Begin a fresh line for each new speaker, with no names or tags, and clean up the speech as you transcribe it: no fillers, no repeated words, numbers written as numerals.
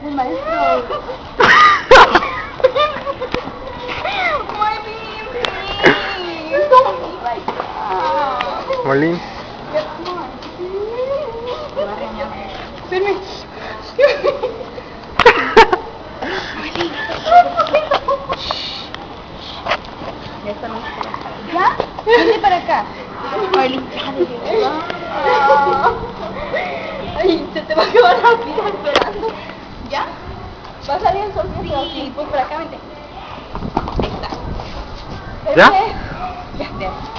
Mi maestro.
Marlene.
Firme. ¿Ya? Vente para acá. Ay, se te va a acabar la vida esperando. ¿Ya? ¿Va a salir el sol? Sí, pues por acá, vente. Ahí está.
¿Ya?
Ya.